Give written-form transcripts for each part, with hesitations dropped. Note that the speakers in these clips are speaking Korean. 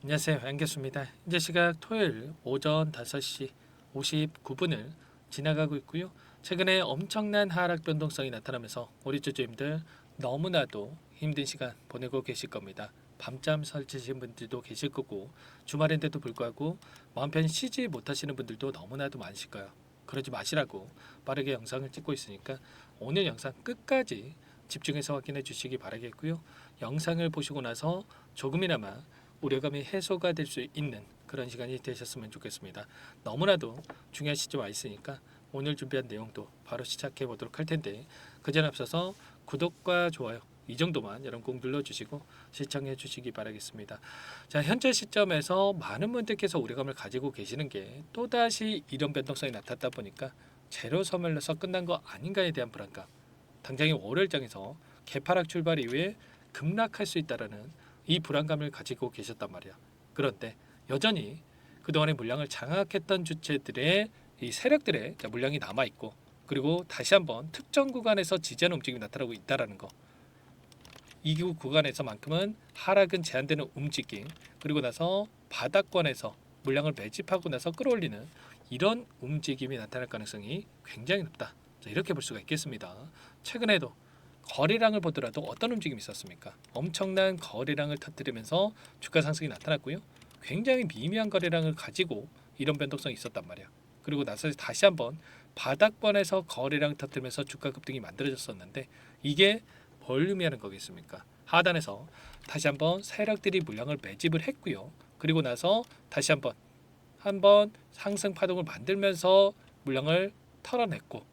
안녕하세요. 안겼습니다. 현재 시각 토요일 오전 5시 59분을 지나가고 있고요. 최근에 엄청난 하락 변동성이 나타나면서 우리 주주님들 너무나도 힘든 시간 보내고 계실 겁니다. 밤잠 설치신 분들도 계실 거고 주말인데도 불구하고 마음 편히 쉬지 못하시는 분들도 너무나도 많으실 거예요. 그러지 마시라고 빠르게 영상을 찍고 있으니까 오늘 영상 끝까지 집중해서 확인해 주시기 바라겠고요. 영상을 보시고 나서 조금이나마 우려감이 해소가 될 수 있는 그런 시간이 되셨으면 좋겠습니다. 너무나도 중요한 시점에 와 있으니까 오늘 준비한 내용도 바로 시작해 보도록 할 텐데 그전에 앞서서 구독과 좋아요 이 정도만 여러분 꼭 눌러주시고 시청해 주시기 바라겠습니다. 자, 현재 시점에서 많은 분들께서 우려감을 가지고 계시는 게 또다시 이런 변동성이 나타났다 보니까 제로 소멸로서 끝난 거 아닌가에 대한 불안감, 당장의 월요일장에서 개파락 출발 이후에 급락할 수 있다라는 이 불안감을 가지고 계셨단 말이야. 그런데 여전히 그동안의 물량을 장악했던 주체들의 이 세력들의 물량이 남아 있고, 그리고 다시 한번 특정 구간에서 지지하는 움직임이 나타나고 있다라는 거. 이 구간에서만큼은 하락은 제한되는 움직임, 그리고 나서 바닥권에서 물량을 매집하고 나서 끌어올리는 이런 움직임이 나타날 가능성이 굉장히 높다. 자, 이렇게 볼 수가 있겠습니다. 최근에도 거래량을 보더라도 어떤 움직임이 있었습니까? 엄청난 거래량을 터뜨리면서 주가 상승이 나타났고요. 굉장히 미미한 거래량을 가지고 이런 변동성이 있었단 말이야. 그리고 나서 다시 한번 바닥권에서 거래량 터뜨리면서 주가 급등이 만들어졌었는데 이게 뭘 의미하는 거겠습니까? 하단에서 다시 한번 세력들이 물량을 매집을 했고요. 그리고 나서 다시 한번 상승 파동을 만들면서 물량을 털어냈고,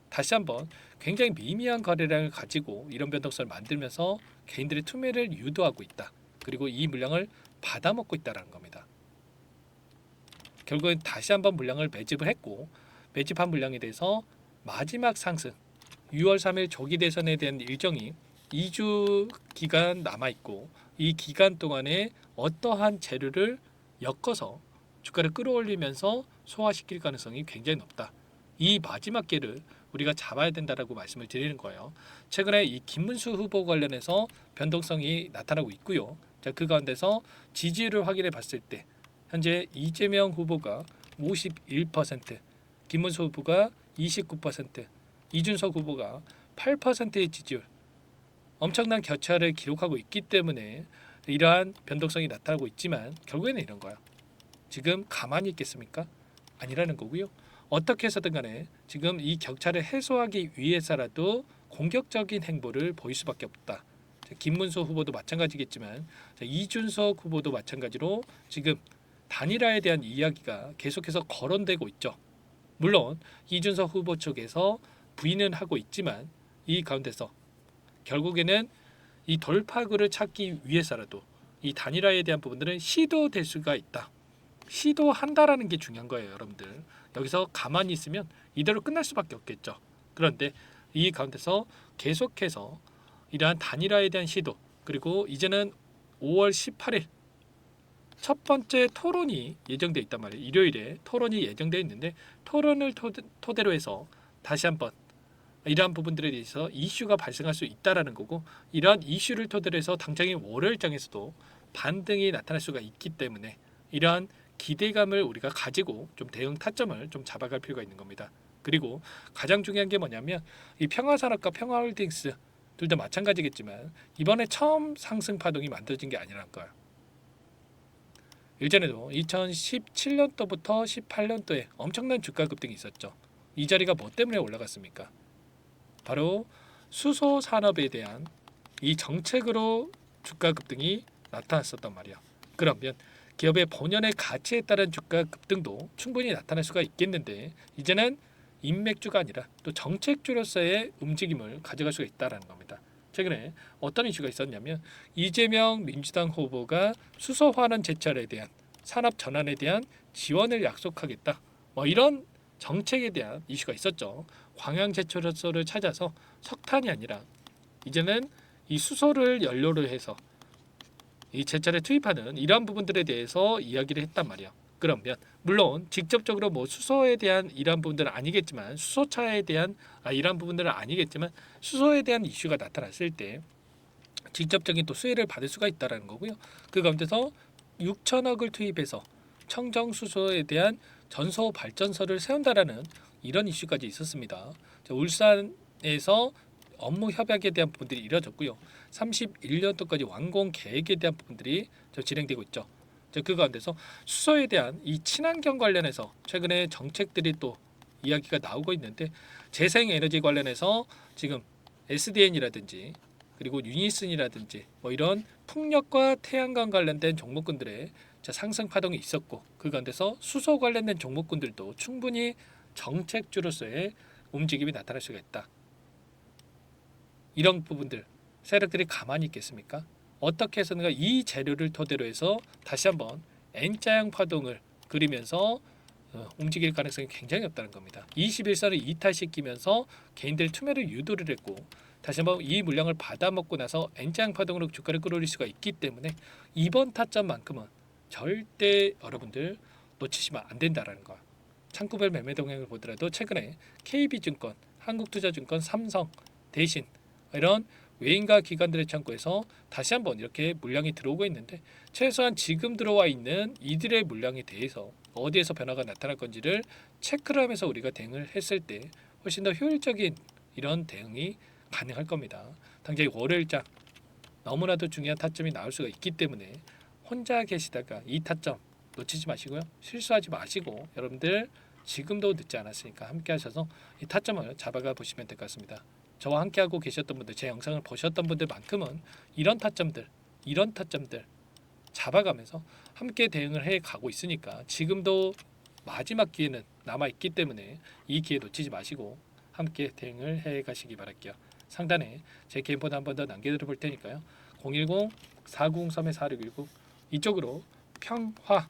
다시 한번 굉장히 미미한 거래량을 가지고 이런 변동성을 만들면서 개인들의 투매를 유도하고 있다. 그리고 이 물량을 받아먹고 있다는 겁니다. 결국엔 다시 한번 물량을 매집을 했고, 매집한 물량에 대해서 마지막 상승 6월 3일 조기 대선에 대한 일정이 2주 기간 남아 있고, 이 기간 동안에 어떠한 재료를 엮어서 주가를 끌어올리면서 소화시킬 가능성이 굉장히 높다. 이 마지막 기회를 우리가 잡아야 된다라고 말씀을 드리는 거예요. 최근에 이 김문수 후보 관련해서 변동성이 나타나고 있고요. 자, 그 가운데서 지지율을 확인해 봤을 때 현재 이재명 후보가 51%, 김문수 후보가 29%, 이준석 후보가 8%의 지지율, 엄청난 격차를 기록하고 있기 때문에 이러한 변동성이 나타나고 있지만 결국에는 이런 거야. 지금 가만히 있겠습니까? 아니라는 거고요. 어떻게 해서든 간에 지금 이 격차를 해소하기 위해서라도 공격적인 행보를 보일 수밖에 없다. 김문수 후보도 마찬가지겠지만 이준석 후보도 마찬가지로 지금 단일화에 대한 이야기가 계속해서 거론되고 있죠. 물론 이준석 후보 쪽에서 부인은 하고 있지만 이 가운데서 결국에는 이 돌파구를 찾기 위해서라도 이 단일화에 대한 부분들은 시도될 수가 있다. 시도한다라는 게 중요한 거예요, 여러분들. 여기서 가만히 있으면 이대로 끝날 수밖에 없겠죠. 그런데 이 가운데서 계속해서 이러한 단일화에 대한 시도, 그리고 이제는 5월 18일 첫 번째 토론이 예정돼 있단 말이에요. 일요일에 토론이 예정돼 있는데 토론을 토대로 해서 다시 한번 이러한 부분들에 대해서 이슈가 발생할 수 있다라는 거고, 이러한 이슈를 토대로 해서 당장의 월요일장에서도 반등이 나타날 수가 있기 때문에 이러한 기대감을 우리가 가지고 좀 대응 타점을 좀 잡아갈 필요가 있는 겁니다. 그리고 가장 중요한 게 뭐냐면 이 평화산업과 평화홀딩스 둘 다 마찬가지겠지만 이번에 처음 상승 파동이 만들어진 게 아니라는 거예요. 일전에도 2017년도부터 18년도에 엄청난 주가 급등이 있었죠. 이 자리가 뭐 때문에 올라갔습니까? 바로 수소 산업에 대한 이 정책으로 주가 급등이 나타났었단 말이야. 그러면 기업의 본연의 가치에 따른 주가 급등도 충분히 나타날 수가 있겠는데 이제는 인맥주가 아니라 또 정책주로서의 움직임을 가져갈 수가 있다라는 겁니다. 최근에 어떤 이슈가 있었냐면 이재명 민주당 후보가 수소 환원 제철에 대한 산업 전환에 대한 지원을 약속하겠다. 뭐 이런 정책에 대한 이슈가 있었죠. 광양 제철소를 찾아서 석탄이 아니라 이제는 이 수소를 연료로 해서 이 제철에 투입하는 이러한 부분들에 대해서 이야기를 했단 말이야. 그러면 물론 직접적으로 뭐 수소에 대한 이러한 부분들은 아니겠지만 수소차에 대한 이러한 부분들은 아니겠지만 수소에 대한 이슈가 나타났을 때 직접적인 또 수혜를 받을 수가 있다라는 거고요. 그 가운데서 6천억을 투입해서 청정수소에 대한 전소 발전소를 세운다라는 이런 이슈까지 있었습니다. 울산에서 업무 협약에 대한 부분들이 이뤄졌고요. 31년도까지 완공 계획에 대한 부분들이 진행되고 있죠. 그 가운데서 수소에 대한 이 친환경 관련해서 최근에 정책들이 또 이야기가 나오고 있는데, 재생에너지 관련해서 지금 SDN이라든지 그리고 유니슨이라든지 뭐 이런 풍력과 태양광 관련된 종목군들의 상승 파동이 있었고, 그 가운데서 수소 관련된 종목군들도 충분히 정책주로서의 움직임이 나타날 수가 있다. 이런 부분들 세력들이 가만히 있겠습니까? 어떻게 해서는가 이 재료를 토대로 해서 다시 한번 N자형 파동을 그리면서 움직일 가능성이 굉장히 없다는 겁니다. 21선을 이탈시키면서 개인들 투매를 유도를 했고, 다시 한번 이 물량을 받아먹고 나서 N자형 파동으로 주가를 끌어올릴 수가 있기 때문에 이번 타점만큼은 절대 여러분들 놓치시면 안 된다라는 거. 창구별 매매 동향을 보더라도 최근에 KB증권, 한국투자증권, 삼성, 대신 이런 외인과 기관들의 창구에서 다시 한번 이렇게 물량이 들어오고 있는데, 최소한 지금 들어와 있는 이들의 물량에 대해서 어디에서 변화가 나타날 건지를 체크를 하면서 우리가 대응을 했을 때 훨씬 더 효율적인 이런 대응이 가능할 겁니다. 당장 월요일장 너무나도 중요한 타점이 나올 수가 있기 때문에 혼자 계시다가 이 타점 놓치지 마시고요. 실수하지 마시고 여러분들 지금도 늦지 않았으니까 함께 하셔서 이 타점을 잡아가 보시면 될 것 같습니다. 저와 함께하고 계셨던 분들, 제 영상을 보셨던 분들만큼은 이런 타점들 잡아가면서 함께 대응을 해가고 있으니까 지금도 마지막 기회는 남아있기 때문에 이 기회 놓치지 마시고 함께 대응을 해가시기 바랄게요. 상단에 제 개인번호 한 번 더 남겨드려 볼 테니까요. 010-4903-4619 이쪽으로 평화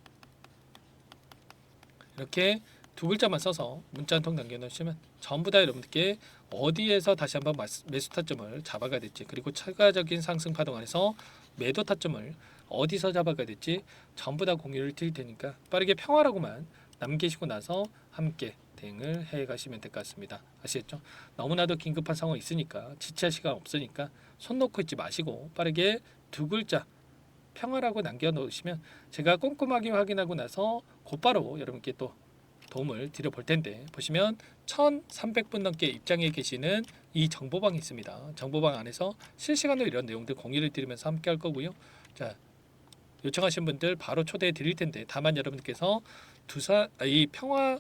이렇게 두 글자만 써서 문자 한 통 남겨놓으시면 전부 다 여러분들께 어디에서 다시 한번 매수 타점을 잡아가야 될지, 그리고 추가적인 상승 파동 안에서 매도 타점을 어디서 잡아가야 될지 전부 다 공유를 드릴 테니까 빠르게 평화라고만 남기시고 나서 함께 대응을 해 가시면 될 것 같습니다. 아시겠죠? 너무나도 긴급한 상황이 있으니까, 지체할 시간 없으니까 손 놓고 있지 마시고 빠르게 두 글자 평화라고 남겨놓으시면 제가 꼼꼼하게 확인하고 나서 곧바로 여러분께 또 도움을 드려 볼 텐데, 보시면 1300분 넘게 입장해 계시는 이 정보방이 있습니다. 정보방 안에서 실시간으로 이런 내용들 공유를 드리면서 함께 할 거고요. 자, 요청하신 분들 바로 초대해 드릴 텐데, 다만 여러분께서 이 평화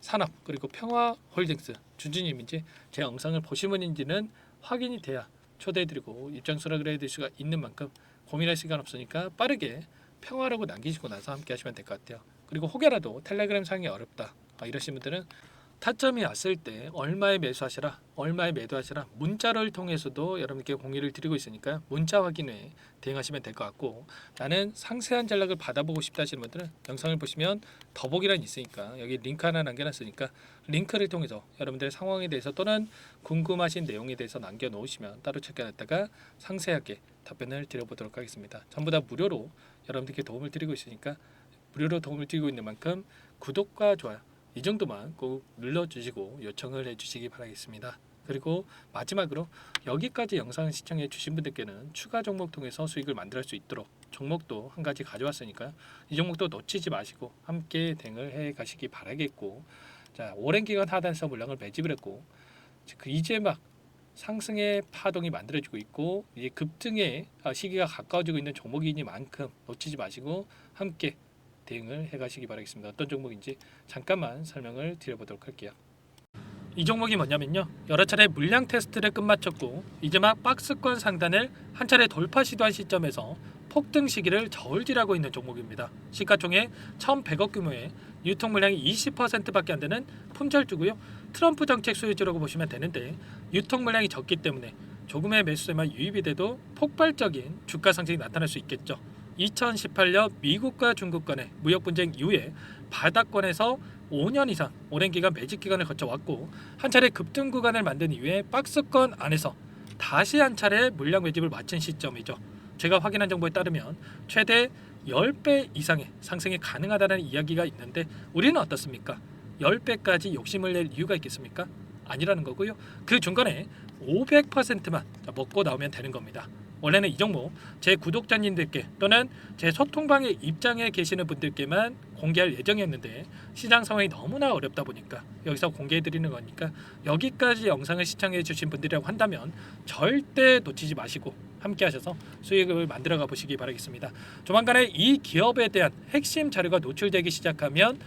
산업 그리고 평화 홀딩스 주주님인지 제 영상을 보신 분인지는 확인이 돼야 초대해 드리고 입장 수락을 해 드릴 수가 있는 만큼 고민할 시간 없으니까 빠르게 평화라고 남기시고 나서 함께 하시면 될 것 같아요. 그리고 혹여라도 텔레그램 상이 어렵다 이러신 분들은 타점이 왔을 때 얼마에 매수하시라, 얼마에 매도하시라 문자를 통해서도 여러분께 공유를 드리고 있으니까 문자 확인 후에 대응하시면 될 것 같고, 나는 상세한 전략을 받아보고 싶다 하시는 분들은 영상을 보시면 더보기란이 있으니까 여기 링크 하나 남겨놨으니까 링크를 통해서 여러분들의 상황에 대해서 또는 궁금하신 내용에 대해서 남겨놓으시면 따로 체크해놨다가 상세하게 답변을 드려보도록 하겠습니다. 전부 다 무료로 여러분들께 도움을 드리고 있으니까 무료로 도움을 드리고 있는 만큼 구독과 좋아요 이 정도만 꼭 눌러주시고 요청을 해주시기 바라겠습니다. 그리고 마지막으로 여기까지 영상을 시청해 주신 분들께는 추가 종목 통해서 수익을 만들 수 있도록 종목도 한 가지 가져왔으니까 이 종목도 놓치지 마시고 함께 대응을 해 가시기 바라겠고, 자, 오랜 기간 하단에서 물량을 매집을 했고 이제 막 상승의 파동이 만들어지고 있고 이제 급등의 시기가 가까워지고 있는 종목이니만큼 놓치지 마시고 함께 대응을 해가시기 바라겠습니다. 어떤 종목인지 잠깐만 설명을 드려보도록 할게요. 이 종목이 뭐냐면요, 여러 차례 물량 테스트를 끝마쳤고 이제 막 박스권 상단을 한 차례 돌파 시도한 시점에서 폭등 시기를 저울질하고 있는 종목입니다. 시가총액 1,100억 규모의 유통 물량이 20%밖에 안 되는 품절주고요. 트럼프 정책 수혜주라고 보시면 되는데, 유통 물량이 적기 때문에 조금의 매수세만 유입이 돼도 폭발적인 주가 상승이 나타날 수 있겠죠. 2018년 미국과 중국 간의 무역 분쟁 이후에 바닥권에서 5년 이상 오랜 기간 매집 기간을 거쳐왔고, 한 차례 급등 구간을 만든 이후에 박스권 안에서 다시 한 차례 물량 매집을 마친 시점이죠. 제가 확인한 정보에 따르면 최대 10배 이상의 상승이 가능하다는 이야기가 있는데, 우리는 어떻습니까? 10배까지 욕심을 낼 이유가 있겠습니까? 아니라는 거고요. 그 중간에 500%만 먹고 나오면 되는 겁니다. 원래는 이 종목 제 구독자님들께 또는 제 소통방에 입장에 계시는 분들께만 공개할 예정이었는데 시장 상황이 너무나 어렵다 보니까 여기서 공개해드리는 거니까 여기까지 영상을 시청해 주신 분들이라고 한다면 절대 놓치지 마시고 함께 하셔서 수익을 만들어가 보시기 바라겠습니다. 조만간에 이 기업에 대한 핵심 자료가 노출되기 시작하면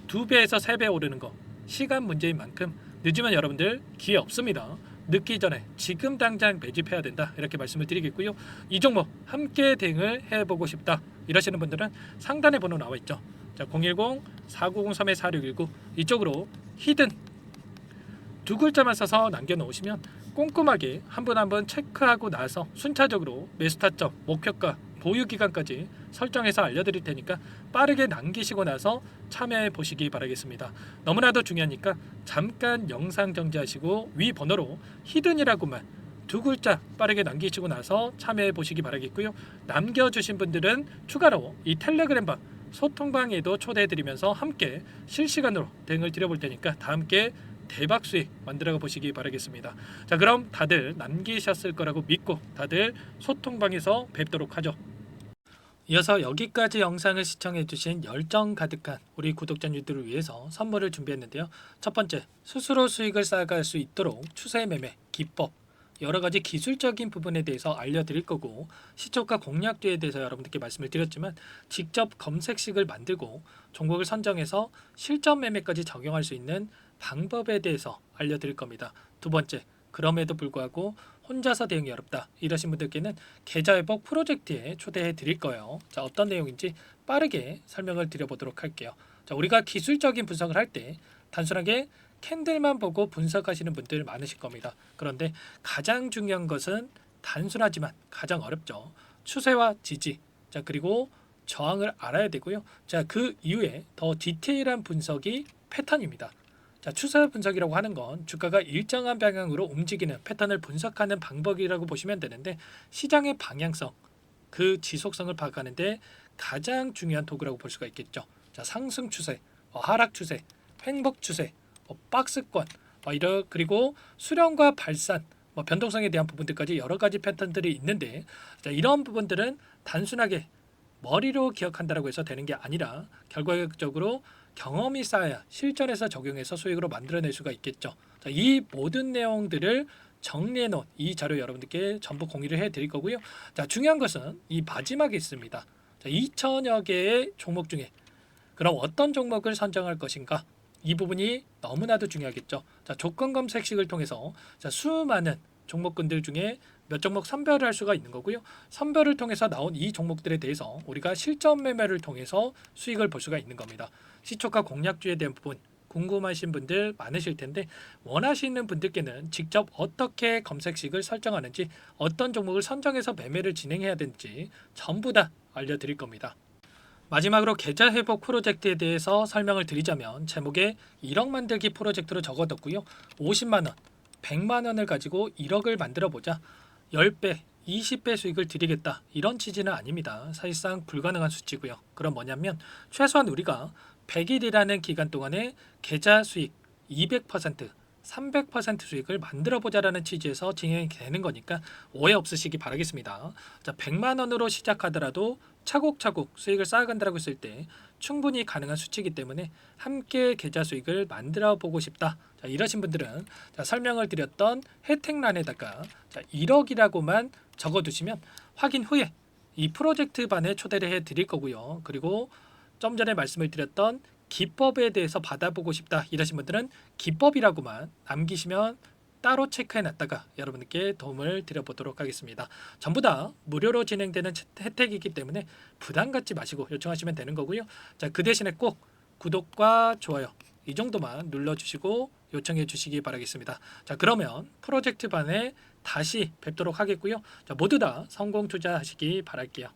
2배에서 3배 오르는 거 시간 문제인 만큼 늦으면 여러분들 기회 없습니다. 늦기 전에 지금 당장 매집해야 된다 이렇게 말씀을 드리겠고요. 이 종목 함께 대응을 해보고 싶다 이러시는 분들은 상단에 번호 나와 있죠. 자, 010-4903-4619 이쪽으로 히든 두 글자만 써서 남겨놓으시면 꼼꼼하게 한 분 한 분 체크하고 나서 순차적으로 매수 타점, 목표가, 보유 기간까지 설정해서 알려드릴 테니까 빠르게 남기시고 나서 참여해 보시기 바라겠습니다. 너무나도 중요하니까 잠깐 영상 정지하시고 위 번호로 히든이라고만 두 글자 빠르게 남기시고 나서 참여해 보시기 바라겠고요. 남겨주신 분들은 추가로 이 텔레그램방 소통방에도 초대해 드리면서 함께 실시간으로 대응을 드려볼 테니까 다 함께 대박 수익 만들어 보시기 바라겠습니다. 자, 그럼 다들 남기셨을 거라고 믿고 다들 소통방에서 뵙도록 하죠. 이어서 여기까지 영상을 시청해 주신 열정 가득한 우리 구독자님들을 위해서 선물을 준비했는데요. 첫 번째, 스스로 수익을 쌓아갈 수 있도록 추세 매매 기법 여러 가지 기술적인 부분에 대해서 알려드릴 거고, 시초가 공략주에 대해서 여러분들께 말씀을 드렸지만 직접 검색식을 만들고 종목을 선정해서 실전 매매까지 적용할 수 있는 방법에 대해서 알려드릴 겁니다. 두 번째, 그럼에도 불구하고 혼자서 대응이 어렵다 이러신 분들께는 계좌회복 프로젝트에 초대해 드릴 거예요. 자, 어떤 내용인지 빠르게 설명을 드려보도록 할게요. 자, 우리가 기술적인 분석을 할 때 단순하게 캔들만 보고 분석하시는 분들 많으실 겁니다. 그런데 가장 중요한 것은 단순하지만 가장 어렵죠. 추세와 지지, 자, 그리고 저항을 알아야 되고요. 자, 그 이후에 더 디테일한 분석이 패턴입니다. 자, 추세 분석이라고 하는 건 주가가 일정한 방향으로 움직이는 패턴을 분석하는 방법이라고 보시면 되는데, 시장의 방향성, 그 지속성을 파악하는데 가장 중요한 도구라고 볼 수가 있겠죠. 자, 상승 추세, 하락 추세, 횡복 추세, 박스권, 그리고 수렴과 발산, 변동성에 대한 부분들까지 여러 가지 패턴들이 있는데, 자, 이런 부분들은 단순하게 머리로 기억한다고 해서 되는 게 아니라 결과적으로 경험이 쌓아야 실전에서 적용해서 수익으로 만들어낼 수가 있겠죠. 자, 이 모든 내용들을 정리해 놓은 이 자료 여러분들께 전부 공유를 해 드릴 거고요. 자, 중요한 것은 이 마지막에 있습니다. 자, 2천여 개의 종목 중에 그럼 어떤 종목을 선정할 것인가? 이 부분이 너무나도 중요하겠죠. 자, 조건 검색식을 통해서 자, 수많은 종목군들 중에 몇 종목 선별을 할 수가 있는 거고요. 선별을 통해서 나온 이 종목들에 대해서 우리가 실전 매매를 통해서 수익을 볼 수가 있는 겁니다. 시초가 공략주에 대한 부분 궁금하신 분들 많으실 텐데, 원하시는 분들께는 직접 어떻게 검색식을 설정하는지, 어떤 종목을 선정해서 매매를 진행해야 되는지 전부 다 알려드릴 겁니다. 마지막으로 계좌 회복 프로젝트에 대해서 설명을 드리자면, 제목에 1억 만들기 프로젝트로 적어뒀고요. 50만 원, 100만 원을 가지고 1억을 만들어 보자. 10배, 20배 수익을 드리겠다. 이런 취지는 아닙니다. 사실상 불가능한 수치고요. 그럼 뭐냐면 최소한 우리가 100일이라는 기간 동안에 계좌 수익 200%, 300% 수익을 만들어 보자라는 취지에서 진행이 되는 거니까 오해 없으시기 바라겠습니다. 자, 100만 원으로 시작하더라도 차곡차곡 수익을 쌓아간다고 했을 때 충분히 가능한 수치이기 때문에 함께 계좌 수익을 만들어 보고 싶다. 자, 이러신 분들은 자, 설명을 드렸던 혜택란에다가 자, 1억이라고만 적어두시면 확인 후에 이 프로젝트 반에 초대를 해 드릴 거고요. 그리고 좀 전에 말씀을 드렸던 기법에 대해서 받아보고 싶다 이러신 분들은 기법이라고만 남기시면 따로 체크해 놨다가 여러분께 도움을 드려보도록 하겠습니다. 전부 다 무료로 진행되는 혜택이기 때문에 부담 갖지 마시고 요청하시면 되는 거고요. 자, 그 대신에 꼭 구독과 좋아요 이 정도만 눌러주시고 요청해 주시기 바라겠습니다. 자, 그러면 프로젝트 반에 다시 뵙도록 하겠고요. 자, 모두 다 성공 투자하시기 바랄게요.